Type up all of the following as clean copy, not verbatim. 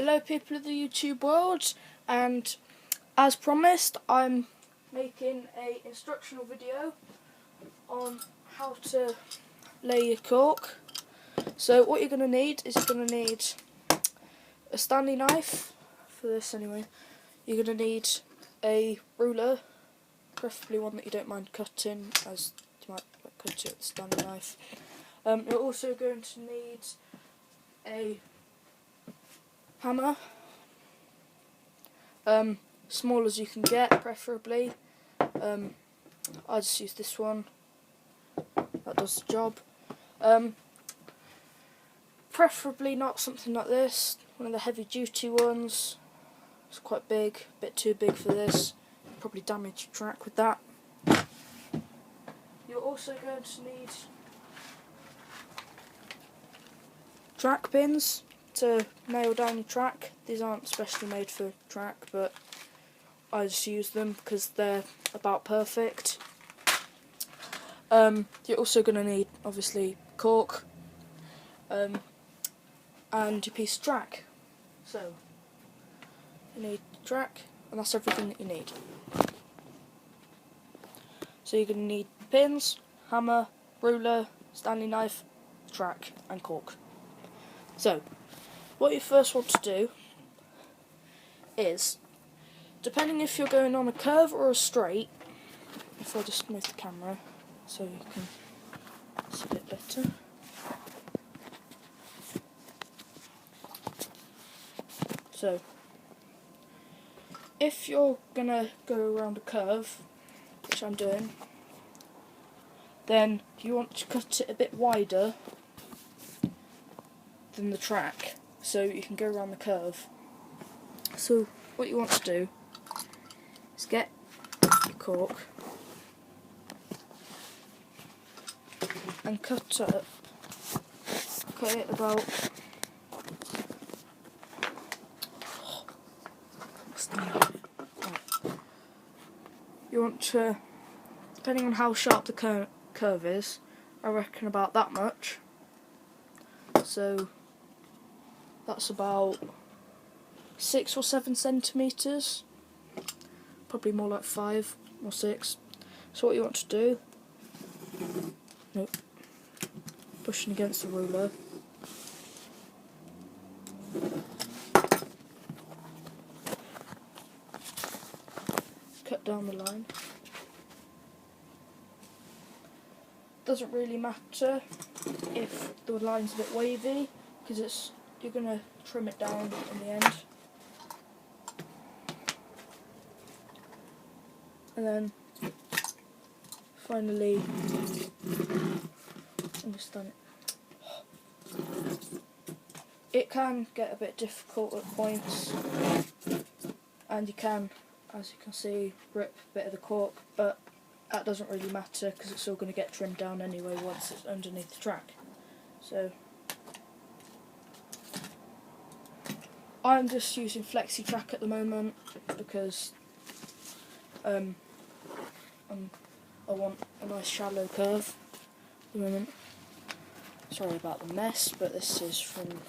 Hello people of the YouTube world, and as promised I'm making a instructional video on how to lay your cork. So what you're going to need is a Stanley knife, for this anyway. You're going to need a ruler, preferably one that you don't mind cutting, as you might cut it with the Stanley knife. You're also going to need a hammer, small as you can get, preferably. I just use this one, that does the job. Preferably not something like this, one of the heavy duty ones. It's quite big, a bit too big for this, probably damage your track with that. You're also going to need track pins to nail down your track. These aren't specially made for track, but I just use them because they're about perfect. You're also going to need, obviously, cork and your piece of track. So you need track, and that's everything that you need. So you're going to need pins, hammer, ruler, Stanley knife, track and cork. So what you first want to do is, depending if you're going on a curve or a straight, if I just move the camera so you can see it better. So, if you're gonna go around a curve, which I'm doing, then you want to cut it a bit wider than the track, so you can go around the curve. So what you want to do is get your cork and cut it about you want to, depending on how sharp the curve is, I reckon about that much. So that's about 6 or 7 centimetres, probably more like 5 or 6. So what you want to do, pushing against the ruler, cut down the line. Doesn't really matter if the line's a bit wavy, because you're going to trim it down in the end. And then finally, understand it can get a bit difficult at points, and you can, as you can see, rip a bit of the cork, but that doesn't really matter because it's all going to get trimmed down anyway once it's underneath the track. So I'm just using flexi track at the moment because I want a nice shallow curve at the moment. Sorry about the mess, but this is from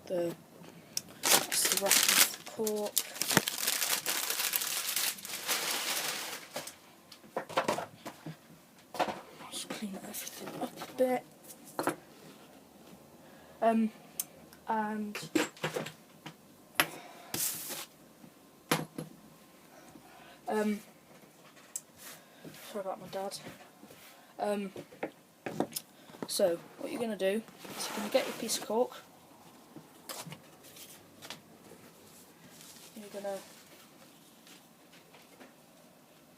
that's the wrapping of the cork. Just clean everything up a bit. And sorry about my dad. So what you're going to do is you're going to get your piece of cork, and you're going to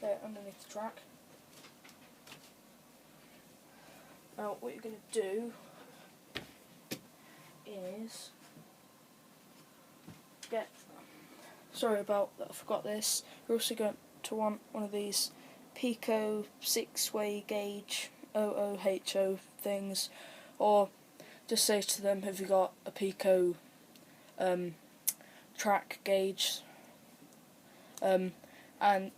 lay it underneath the track. Now what you're going to do is sorry about that, I forgot this, you're also going to want one of these Pico 6-way gauge OOHO things, or just say to them, have you got a Pico track gauge, and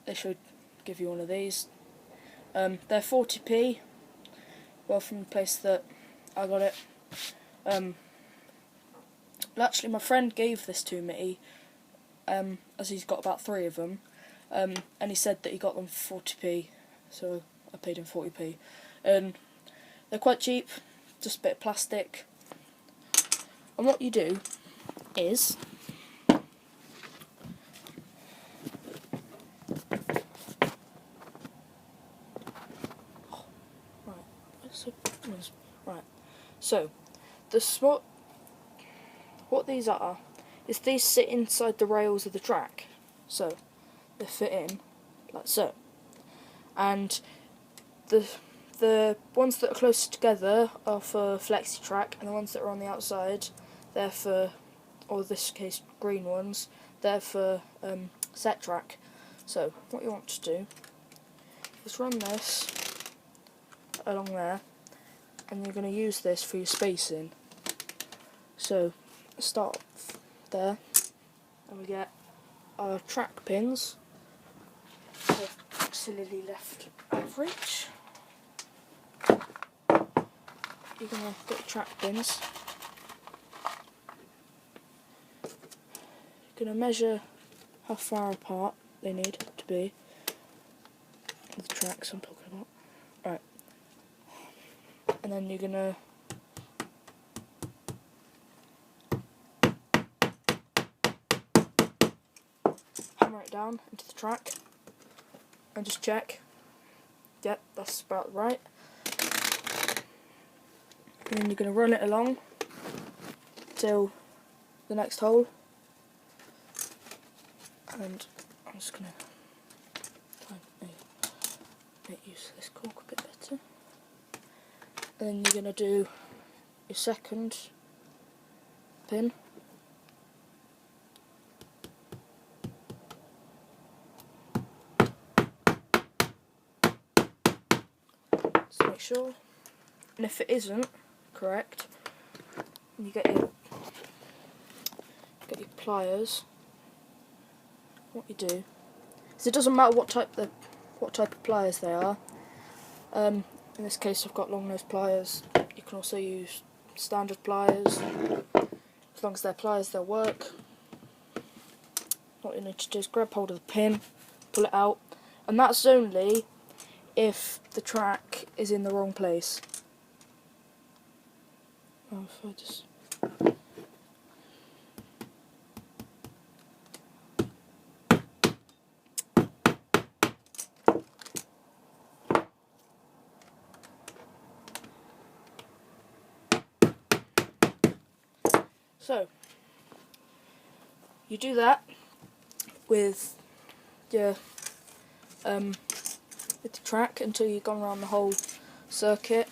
they should give you one of these. They're 40p, well, from the place that I got it. Well, actually, my friend gave this to me, as he's got about 3 of them, and he said that he got them for 40p, so I paid him 40p. And they're quite cheap, just a bit of plastic. And what you do is, so what these are is these sit inside the rails of the track, so they fit in like so, and the ones that are closer together are for flexi track, and the ones that are on the outside, they're for, or this case green ones, they're for set track. So what you want to do is run this along there, and you're going to use this for your spacing. So start off there, and we get our track pins. They're sillily left out of reach. You're going to get your track pins. You're going to measure how far apart they need to be. The tracks I'm talking about. Right. And then you're going to hammer it down into the track and just check. Yep, that's about right. And then you're going to run it along till the next hole. And I'm just going to try and make use of this cork a bit better. And then you're going to do your second pin. Just make sure. And if it isn't correct, you get your pliers. What you do is, it doesn't matter what type of pliers they are. In this case, I've got long nose pliers. You can also use standard pliers. As long as they're pliers, they'll work. What you need to do is grab hold of the pin, pull it out, and that's only if the track is in the wrong place. Oh, if I just... So, you do that with your with the track until you've gone around the whole circuit,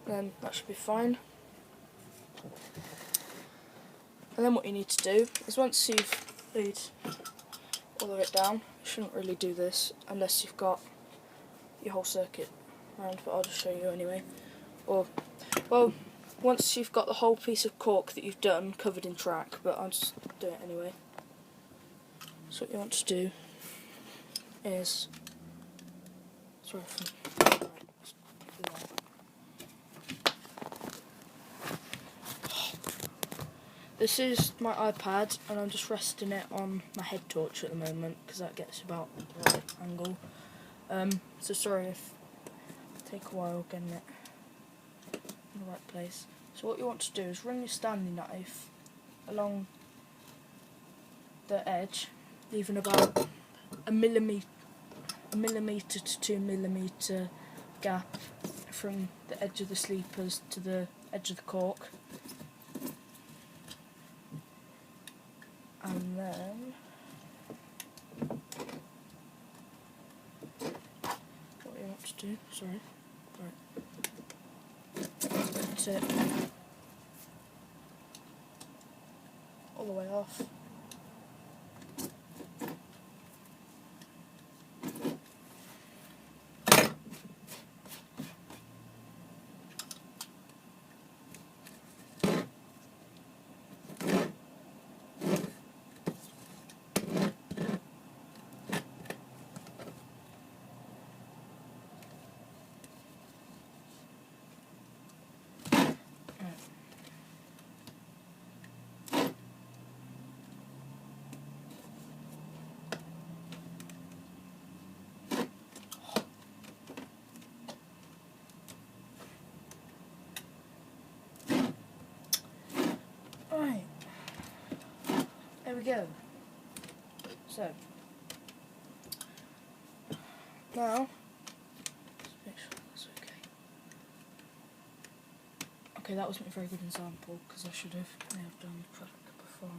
and then that should be fine. And then what you need to do is, once you've laid all of it down, you shouldn't really do this unless you've got your whole circuit around, but I'll just show you anyway. Or, well, once you've got the whole piece of cork that you've done covered in track, but I'll just do it anyway. So what you want to do is, sorry for, this is my iPad, and I'm just resting it on my head torch at the moment because that gets about the right angle. So sorry if it take a while getting it in the right place. So what you want to do is run your Stanley knife along the edge, leaving about a millimetre to 2 millimetre gap from the edge of the sleepers to the edge of the cork. And then what you want to do, put it all the way off. There we go. So now let's make sure that's okay. Okay, that wasn't a very good example because I should have nailed down the track before.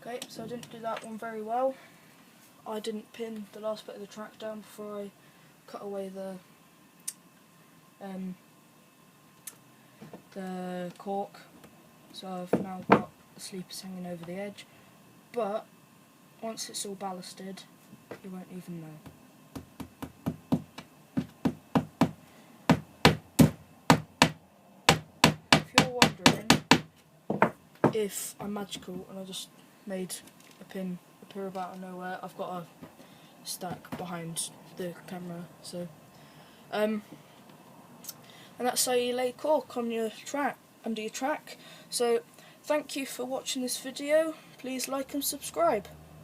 Okay, so I didn't do that one very well. I didn't pin the last bit of the track down before I cut away the cork, so I've now got the sleepers hanging over the edge, but once it's all ballasted you won't even know. If you're wondering if I'm magical and I just made a pin appear out of nowhere, I've got a stack behind the camera, so and that's how you lay cork on your track, under your track. So thank you for watching this video. Please like and subscribe.